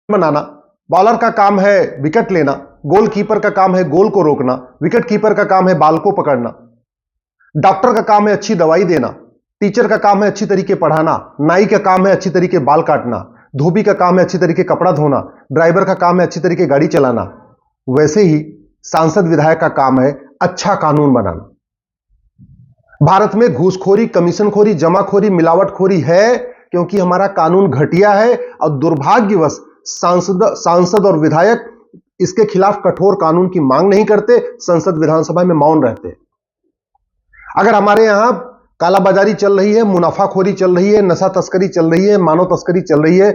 बनाना, bowler का काम है विकेट लेना, गोलकीपर का काम है गोल को रोकना, विकेट कीपर का काम है बॉल को पकड़ना, डॉक्टर का काम है अच्छी दवाई देना, टीचर का काम है अच्छी तरीके पढ़ाना, नाई का काम है अच्छी तरीके बाल काटना, धोबी का काम है अच्छी तरीके कपड़ा धोना, ड्राइवर का काम है अच्छी तरीके गाड़ी चलाना। वैसे ही सांसद विधायक का काम है अच्छा कानून बनाना। भारत में घूसखोरी, कमीशनखोरी, जमाखोरी, मिलावटखोरी है क्योंकि हमारा कानून घटिया है और दुर्भाग्यवश सांसद और विधायक इसके खिलाफ कठोर कानून की मांग नहीं करते, संसद विधानसभा में मौन रहते। अगर हमारे यहां कालाबाजारी चल रही है, मुनाफाखोरी चल रही है, नशा तस्करी चल रही है, मानव तस्करी चल रही है,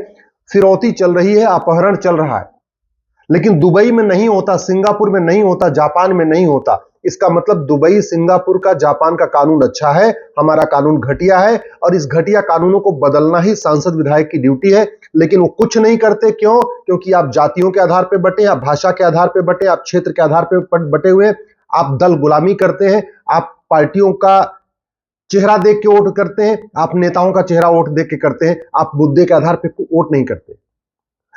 फिरौती चल रही है, अपहरण चल रहा है, लेकिन दुबई में नहीं होता, सिंगापुर में नहीं होता, जापान में नहीं होता, इसका मतलब दुबई, सिंगापुर का, जापान का कानून अच्छा है, हमारा कानून घटिया है और इस घटिया कानूनों को बदलना ही सांसद विधायक की ड्यूटी है। लेकिन वो कुछ नहीं करते। क्यों? क्योंकि आप जातियों के आधार पर बटे, आप भाषा के आधार पर बटे, आप क्षेत्र के आधार पर बटे हुए, आप दल गुलामी करते हैं, आप पार्टियों का चेहरा देख के वोट करते हैं, आप नेताओं का चेहरा वोट देख के करते हैं, आप मुद्दे के आधार पर वोट नहीं करते।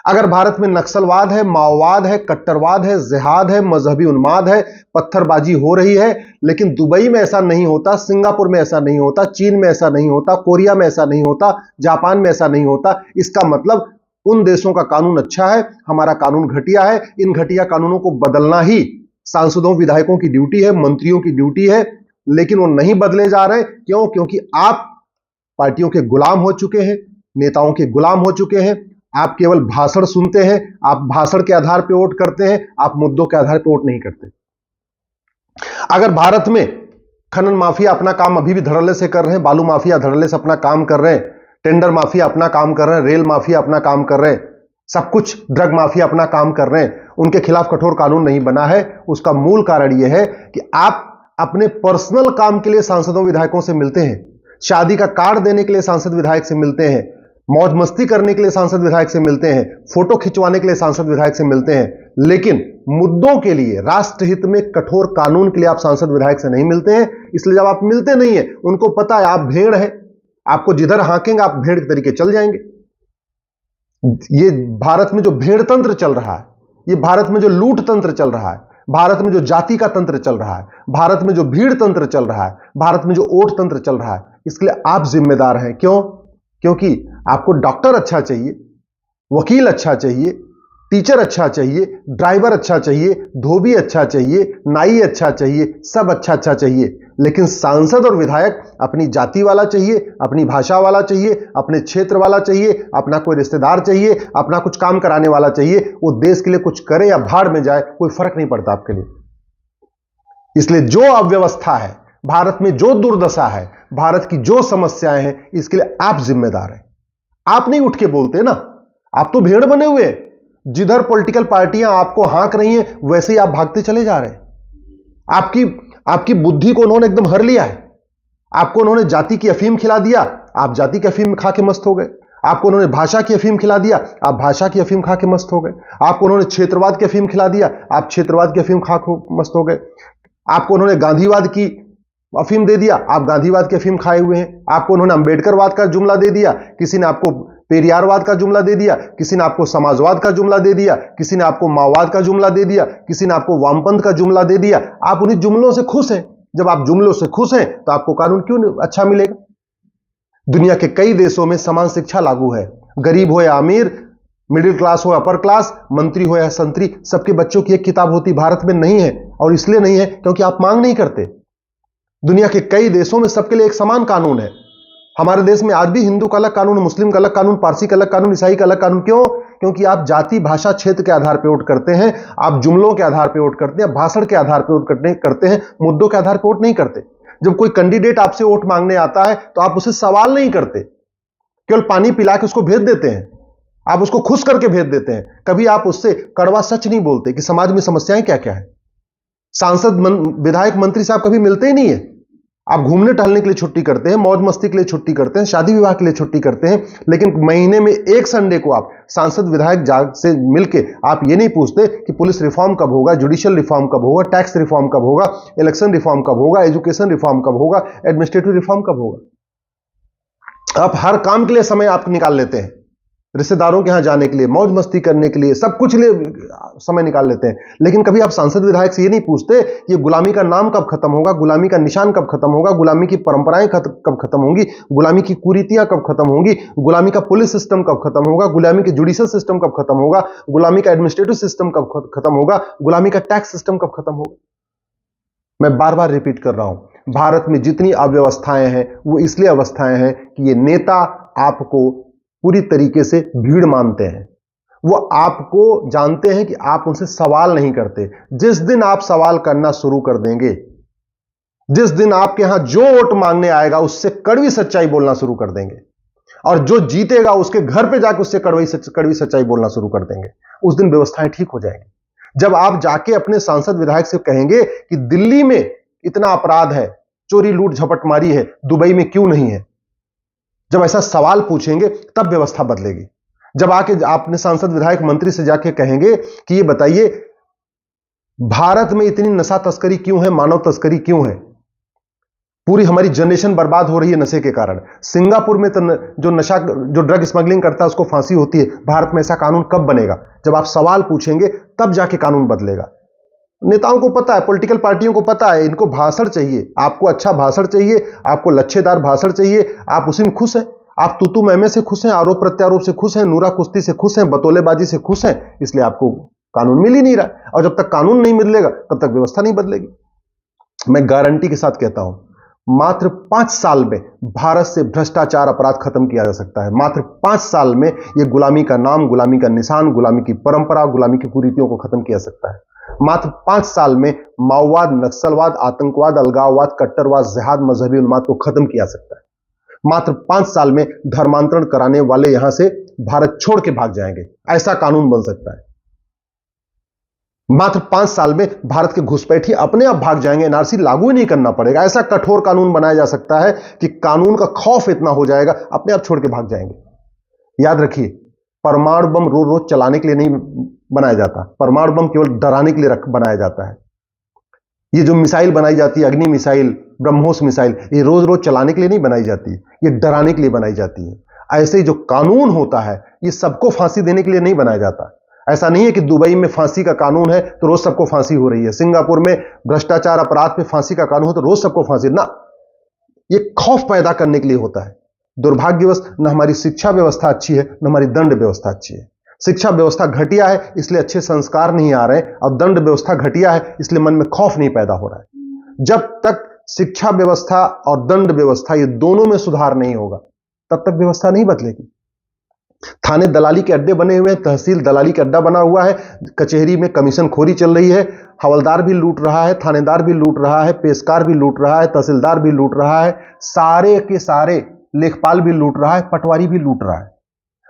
अगर भारत में नक्सलवाद है, माओवाद है, कट्टरवाद है, जिहाद है, मजहबी उन्माद है, पत्थरबाजी हो रही है, लेकिन दुबई में ऐसा नहीं होता, सिंगापुर में ऐसा नहीं होता, चीन में ऐसा नहीं होता, कोरिया में ऐसा नहीं होता, जापान में ऐसा नहीं होता, इसका मतलब उन देशों का कानून अच्छा है, हमारा कानून घटिया है। इन घटिया कानूनों को बदलना ही सांसदों, विधायकों की ड्यूटी है, मंत्रियों की ड्यूटी है, लेकिन वो नहीं बदले जा रहे। क्यों? क्योंकि आप पार्टियों के गुलाम हो चुके हैं, नेताओं के गुलाम हो चुके हैं। आप केवल भाषण सुनते हैं, आप भाषण के आधार पर वोट करते हैं, आप मुद्दों के आधार पर वोट नहीं करते। अगर भारत में खनन माफिया अपना काम अभी भी धड़ल्ले से कर रहे हैं, बालू माफिया धड़ल्ले से अपना काम कर रहे हैं, टेंडर माफिया अपना काम कर रहे हैं, रेल माफिया अपना काम कर रहे हैं, सब कुछ ड्रग माफिया अपना काम कर रहे हैं, उनके खिलाफ कठोर कानून नहीं बना है, उसका मूल कारण यह है कि आप अपने पर्सनल काम के लिए सांसदों, विधायकों से मिलते हैं, शादी का कार्ड देने के लिए सांसद विधायक से मिलते हैं, मौज मस्ती करने के लिए सांसद विधायक से मिलते हैं, फोटो खिंचवाने के लिए सांसद विधायक से मिलते हैं, लेकिन मुद्दों के लिए, राष्ट्रहित में कठोर कानून के लिए आप सांसद विधायक से नहीं मिलते हैं। इसलिए जब आप मिलते नहीं है, उनको पता है आप भेड़ है, आपको जिधर हांकेंगे आप भेड़ के तरीके चल जाएंगे। ये भारत में जो भेड़ तंत्र चल रहा है, ये भारत में जो लूट तंत्र चल रहा है, भारत में जो जाति का तंत्र चल रहा है, भारत में जो भीड़ तंत्र चल रहा है, भारत में जो ओट तंत्र चल रहा है, इसके लिए आप जिम्मेदार हैं। क्यों? क्योंकि आपको डॉक्टर अच्छा चाहिए, वकील अच्छा चाहिए, टीचर अच्छा चाहिए, ड्राइवर अच्छा चाहिए, धोबी अच्छा चाहिए, नाई अच्छा चाहिए, सब अच्छा अच्छा चाहिए, लेकिन सांसद और विधायक अपनी जाति वाला चाहिए, अपनी भाषा वाला चाहिए, अपने क्षेत्र वाला चाहिए, अपना कोई रिश्तेदार चाहिए, अपना कुछ काम कराने वाला चाहिए। वो देश के लिए कुछ करे या भाड़ में जाए, कोई फर्क नहीं पड़ता आपके लिए। इसलिए जो अव्यवस्था है भारत में, जो दुर्दशा है भारत की, जो समस्याएं हैं, इसके लिए आप जिम्मेदार हैं। आप नहीं उठ के बोलते ना, आप तो भेड़ बने हुए हैं। जिधर पॉलिटिकल पार्टियां आपको हाँक रही हैं, वैसे ही आप भागते चले जा रहे हैं। आपकी बुद्धि को उन्होंने एकदम हर लिया है। आपको उन्होंने जाति की अफीम खिला दिया, आप जाति की अफीम खा के मस्त हो गए। आपको उन्होंने भाषा की अफीम खिला दिया, आप भाषा की अफीम खा के मस्त हो गए। आपको उन्होंने क्षेत्रवाद की अफीम खिला दिया, आप क्षेत्रवाद की अफीम खा के मस्त हो गए। आपको उन्होंने गांधीवाद की अफीम दे दिया, आप गांधीवाद की अफीम खाए हुए हैं। आपको उन्होंने अंबेडकरवाद का जुमला दे दिया, किसी ने आपको पेरियारवाद का जुमला दे दिया, किसी ने आपको समाजवाद का जुमला दे दिया, किसी ने आपको माओवाद का जुमला दे दिया, किसी ने आपको वामपंथ का जुमला दे दिया। आप उन्हीं जुमलों से खुश हैं। जब आप जुमलों से खुश हैं तो आपको कानून क्यों अच्छा मिलेगा? दुनिया के कई देशों में समान शिक्षा लागू है। गरीब हो या अमीर, मिडिल क्लास हो या अपर क्लास, मंत्री हो या संतरी, सबके बच्चों की एक किताब होती। भारत में नहीं है, और इसलिए नहीं है क्योंकि आप मांग नहीं करते। दुनिया के कई देशों में सबके लिए एक समान कानून है। हमारे देश में आज भी हिंदू का अलग कानून, मुस्लिम का अलग कानून, पारसी का अलग कानून, ईसाई का अलग कानून। क्यों? क्योंकि आप जाति, भाषा, क्षेत्र के आधार पर वोट करते हैं, आप जुमलों के आधार पर वोट करते हैं, भाषण के आधार पर वोट करते हैं, मुद्दों के आधार पर वोट नहीं करते। जब कोई कैंडिडेट आपसे वोट मांगने आता है तो आप उसे सवाल नहीं करते, केवल पानी पिला के उसको भेज देते हैं, आप उसको खुश करके भेज देते हैं। कभी आप उससे कड़वा सच नहीं बोलते कि समाज में समस्याएं क्या क्या है। सांसद, विधायक, मंत्री साहब कभी मिलते ही नहीं है। आप घूमने टहलने के लिए छुट्टी करते हैं, मौज मस्ती के लिए छुट्टी करते हैं, शादी विवाह के लिए छुट्टी करते हैं, लेकिन महीने में एक संडे को आप सांसद विधायक से मिलके आप ये नहीं पूछते कि पुलिस रिफॉर्म कब होगा, जुडिशियल रिफॉर्म कब होगा, टैक्स रिफॉर्म कब होगा, इलेक्शन रिफॉर्म कब होगा, एजुकेशन रिफॉर्म कब होगा, एडमिनिस्ट्रेटिव रिफॉर्म कब होगा। आप हर काम के लिए समय आप निकाल लेते हैं, रिश्तेदारों के यहां जाने के लिए, मौज मस्ती करने के लिए, सब कुछ लिए समय निकाल लेते हैं। लेकिन कभी आप सांसद विधायक से ये नहीं पूछते कि ये गुलामी का नाम कब खत्म होगा, गुलामी का निशान कब खत्म होगा, गुलामी की परंपराएं कब खत्म होंगी, गुलामी की कुरीतियां कब खत्म होंगी, गुलामी का पुलिस सिस्टम कब खत्म होगा, गुलामी के जुडिशियल सिस्टम कब खत्म होगा, गुलामी का एडमिनिस्ट्रेटिव सिस्टम कब खत्म होगा, गुलामी का टैक्स सिस्टम कब खत्म होगा। मैं बार बार रिपीट कर रहा हूं, भारत में जितनी अव्यवस्थाएं हैं वो इसलिए अवस्थाएं हैं कि ये नेता आपको पूरी तरीके से भीड़ मानते हैं। वो आपको जानते हैं कि आप उनसे सवाल नहीं करते। जिस दिन आप सवाल करना शुरू कर देंगे, जिस दिन आपके यहां जो वोट मांगने आएगा उससे कड़वी सच्चाई बोलना शुरू कर देंगे, और जो जीतेगा उसके घर पे जाकर उससे कड़वी सच्चाई बोलना शुरू कर देंगे, उस दिन व्यवस्थाएं ठीक हो जाएंगी। जब आप जाके अपने सांसद विधायक से कहेंगे कि दिल्ली में इतना अपराध है, चोरी लूट झपटमारी है, दुबई में क्यों नहीं है, जब ऐसा सवाल पूछेंगे तब व्यवस्था बदलेगी। जब आके आपने सांसद विधायक मंत्री से जाके कहेंगे कि ये बताइए भारत में इतनी नशा तस्करी क्यों है, मानव तस्करी क्यों है, पूरी हमारी जनरेशन बर्बाद हो रही है नशे के कारण। सिंगापुर में तो जो ड्रग स्मगलिंग करता है उसको फांसी होती है, भारत में ऐसा कानून कब बनेगा? जब आप सवाल पूछेंगे तब जाके कानून बदलेगा। नेताओं को पता है, पॉलिटिकल पार्टियों को पता है, इनको भाषण चाहिए, आपको अच्छा भाषण चाहिए, आपको लच्छेदार भाषण चाहिए, आप उसी में खुश हैं, आप तूतू मैमे से खुश हैं, आरोप प्रत्यारोप से खुश हैं, नूरा कुश्ती से खुश हैं, बतौलेबाजी से खुश हैं, इसलिए आपको कानून मिल ही नहीं रहा। और जब तक कानून नहीं मिलेगा तब तक व्यवस्था नहीं बदलेगी। मैं गारंटी के साथ कहता हूं, मात्र 5 साल में भारत से भ्रष्टाचार अपराध खत्म किया जा सकता है। मात्र 5 साल में यह गुलामी का नाम, गुलामी का निशान, गुलामी की परंपरा, गुलामी की कुरीतियों को खत्म किया जा सकता है। मात्र 5 साल में माओवाद, नक्सलवाद, आतंकवाद, अलगाववाद, कट्टरवाद, जिहाद, मजहबी उन्माद को खत्म किया जा सकता है। मात्र 5 साल में धर्मांतरण कराने वाले यहां से भारत छोड़ के भाग जाएंगे, ऐसा कानून बन सकता है। मात्र 5 साल में भारत के घुसपैठी अपने आप भाग जाएंगे, एनआरसी लागू ही नहीं करना पड़ेगा। ऐसा कठोर कानून बनाया जा सकता है कि कानून का खौफ इतना हो जाएगा, अपने आप छोड़ के भाग जाएंगे। याद रखिए, परमाणु बम रोज रोज चलाने के लिए नहीं बनाया जाता, परमाणु बम केवल डराने के लिए बनाया जाता है। ये जो मिसाइल बनाई जाती है, अग्नि मिसाइल, ब्रह्मोस मिसाइल, ये रोज रोज चलाने के लिए नहीं बनाई जाती, ये डराने के लिए बनाई जाती है। ऐसे ही जो कानून होता है, ये सबको फांसी देने के लिए नहीं बनाया जाता। ऐसा नहीं है कि दुबई में फांसी का कानून है तो रोज सबको फांसी हो रही है, सिंगापुर में भ्रष्टाचार अपराध पे फांसी का कानून है तो रोज सबको फांसी ना। ये खौफ पैदा करने के लिए होता है। दुर्भाग्यवश न हमारी शिक्षा व्यवस्था अच्छी है, न हमारी दंड व्यवस्था अच्छी है। शिक्षा व्यवस्था घटिया है इसलिए अच्छे संस्कार नहीं आ रहे, और दंड व्यवस्था घटिया है इसलिए मन में खौफ नहीं पैदा हो रहा है। जब तक शिक्षा व्यवस्था और दंड व्यवस्था ये दोनों में सुधार नहीं होगा तब तक व्यवस्था नहीं बदलेगी। थाने दलाली के अड्डे बने हुए हैं, तहसील दलाली का अड्डा बना हुआ है, कचहरी में कमीशन खोरी चल रही है, हवलदार भी लूट रहा है, थानेदार भी लूट रहा है, पेशकार भी लूट रहा है, तहसीलदार भी लूट रहा है, सारे के सारे लेखपाल भी लूट रहा है, पटवारी भी लूट रहा है,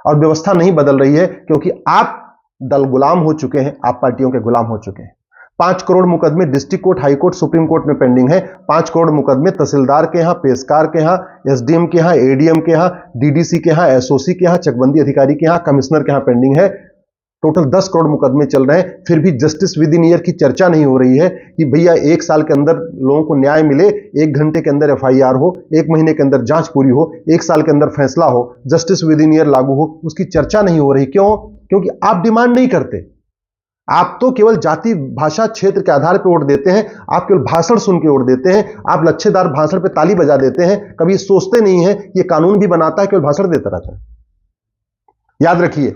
और व्यवस्था नहीं बदल रही है क्योंकि आप दल गुलाम हो चुके हैं, आप पार्टियों के गुलाम हो चुके हैं। 5 करोड़ मुकदमे district court, high court, supreme court में पेंडिंग है। 5 करोड़ मुकदमे तहसीलदार के यहां, पेशकार के यहां, एसडीएम के यहां, एडीएम के यहां, डीडीसी के यहां, एसओसी के यहां, चकबंदी अधिकारी के यहां, कमिश्नर के यहां पेंडिंग है। टोटल 10 करोड़ मुकदमे चल रहे हैं, फिर भी जस्टिस विद इन ईयर की चर्चा नहीं हो रही है कि भैया 1 साल के अंदर लोगों को न्याय मिले, 1 घंटे के अंदर एफआईआर हो, 1 महीने के अंदर जांच पूरी हो, 1 साल के अंदर फैसला हो, जस्टिस विद इन ईयर लागू हो, उसकी चर्चा नहीं हो रही। क्यों? क्योंकि आप डिमांड नहीं करते। आप तो केवल जाति, भाषा, क्षेत्र के आधार पर वोट देते हैं, आप केवल भाषण सुन के वोट देते हैं, आप लच्छेदार भाषण पे ताली बजा देते हैं, कभी सोचते नहीं है ये कानून भी बनाता है, केवल भाषण देता रहता है। याद रखिए,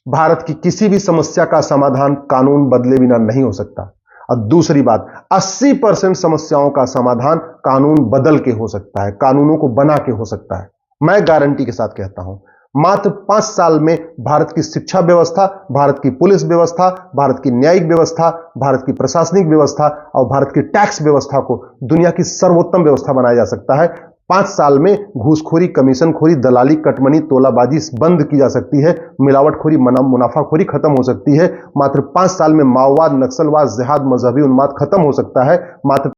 भारत की किसी भी समस्या का समाधान कानून बदले बिना नहीं हो सकता। और दूसरी बात, 80% समस्याओं का समाधान कानून बदल के हो सकता है, कानूनों को बना के हो सकता है। मैं गारंटी के साथ कहता हूं, मात्र 5 साल में भारत की शिक्षा व्यवस्था, भारत की पुलिस व्यवस्था, भारत की न्यायिक व्यवस्था, भारत की प्रशासनिक व्यवस्था और भारत की टैक्स व्यवस्था को दुनिया की सर्वोत्तम व्यवस्था बनाया जा सकता है। 5 साल में घूसखोरी, कमीशनखोरी, दलाली, कटमनी, तोलाबाजी बंद की जा सकती है, मिलावटखोरी, मुनाफाखोरी खत्म हो सकती है। मात्र 5 साल में माओवाद, नक्सलवाद, जिहाद, मजहबी उन्माद खत्म हो सकता है। मात्र